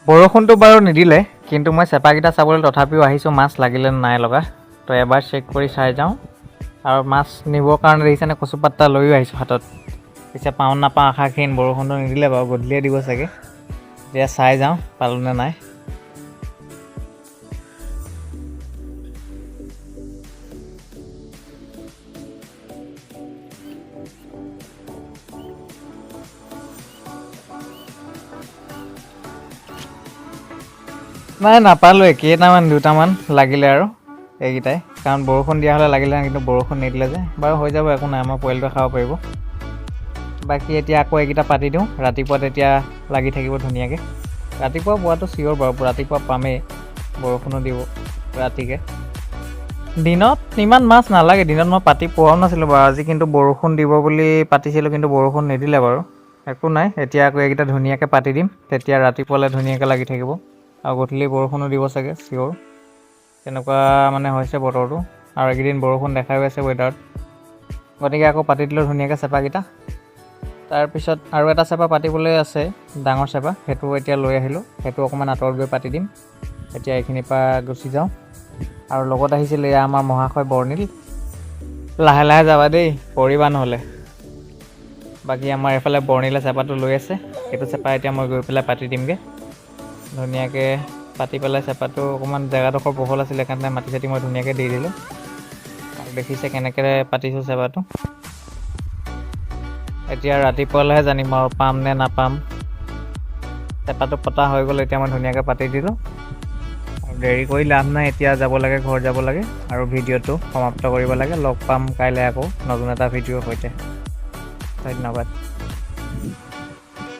বৰষুণটো বাৰু নিদিলে, কিন্তু মই চেপাকেইটা চাবলৈ তথাপিও আহিছোঁ মাছ লাগিলে নাই লগা। তো এবাৰ চেক কৰি চাই যাওঁ। আৰু মাছ নিবৰ কাৰণে দেখিছেনে কচুপাত্তা লৈও আহিছোঁ হাতত। পিছে পাওঁ নাপাওঁ আশাক্ষীণ, বৰষুণটো নিদিলে বাৰু গধূলিয়ে দিব চাগে। এতিয়া চাই যাওঁ পালোঁ নে নাই। নাই নাপালোঁৱে, কেইটামান দুটামান লাগিলে আৰু এইকেইটাই, কাৰণ বৰষুণ দিয়া হ'লে লাগিলে, কিন্তু বৰষুণ নিদিলে যে বাৰু হৈ যাব, একো নাই, আমাৰ পৰিয়ালটোৱে খাব পাৰিব। বাকী এতিয়া আকৌ এইকেইটা পাতি দিওঁ, ৰাতিপুৱা তেতিয়া লাগি থাকিব ধুনীয়াকৈ। ৰাতিপুৱা পোৱাটো চিয়'ৰ বাৰু, ৰাতিপুৱা পামেই, বৰষুণো দিব ৰাতিকৈ। দিনত ইমান মাছ নালাগে, দিনত মই পাতি পোৱাও নাছিলোঁ বাৰু। আজি কিন্তু বৰষুণ দিব বুলি পাতিছিলোঁ, কিন্তু বৰষুণ নিদিলে বাৰু। একো নাই, এতিয়া আকৌ এইকেইটা ধুনীয়াকৈ পাতি দিম, তেতিয়া ৰাতিপুৱালৈ ধুনীয়াকৈ লাগি থাকিব। আৰু গধূলি বৰষুণো দিব চাগে চিয়'ৰ, তেনেকুৱা মানে হৈছে বতৰটো। আৰু এইকেইদিন বৰষুণ দেখাই আছে ৱেডাৰত, গতিকে আকৌ পাতি দিলোঁ ধুনীয়াকৈ চেপাকেইটা। তাৰপিছত আৰু এটা চেপা পাতিবলৈ আছে, ডাঙৰ চেপা, সেইটো এতিয়া লৈ আহিলোঁ, সেইটো অকণমান আঁতৰত গৈ পাতি দিম। এতিয়া এইখিনিৰ পৰা গুচি যাওঁ। আৰু লগত আহিছিল এয়া আমাৰ মহাশয় বৰ্ণিল। লাহে লাহে যাবা দেই, পৰিবা নহ'লে। বাকী আমাৰ এইফালে বৰ্ণিলে চেপাটো লৈ আছে, সেইটো চেপা এতিয়া মই গৈ পেলাই পাতি দিমগৈ ধুনীয়াকৈ। পাতি পেলাই চেপাটো অকণমান জেগাডোখৰ বহল আছিলে, সেইকাৰণে মাটি চাটি মই ধুনীয়াকৈ দি দিলোঁ। আৰু দেখিছে কেনেকৈ পাতিছোঁ চেপাটো। এতিয়া ৰাতিপুৱালৈহে জানিম আৰু পাম নে নাপাম। চেপাটো পতা হৈ গ'ল, এতিয়া মই ধুনীয়াকৈ পাতি দিলোঁ। আৰু দেৰি কৰি লাভ নাই, এতিয়া যাব লাগে, ঘৰ যাব লাগে আৰু ভিডিঅ'টো সমাপ্ত কৰিব লাগে। লগ পাম কাইলৈ আকৌ নতুন এটা ভিডিঅ'ৰ সৈতে। ধন্যবাদ।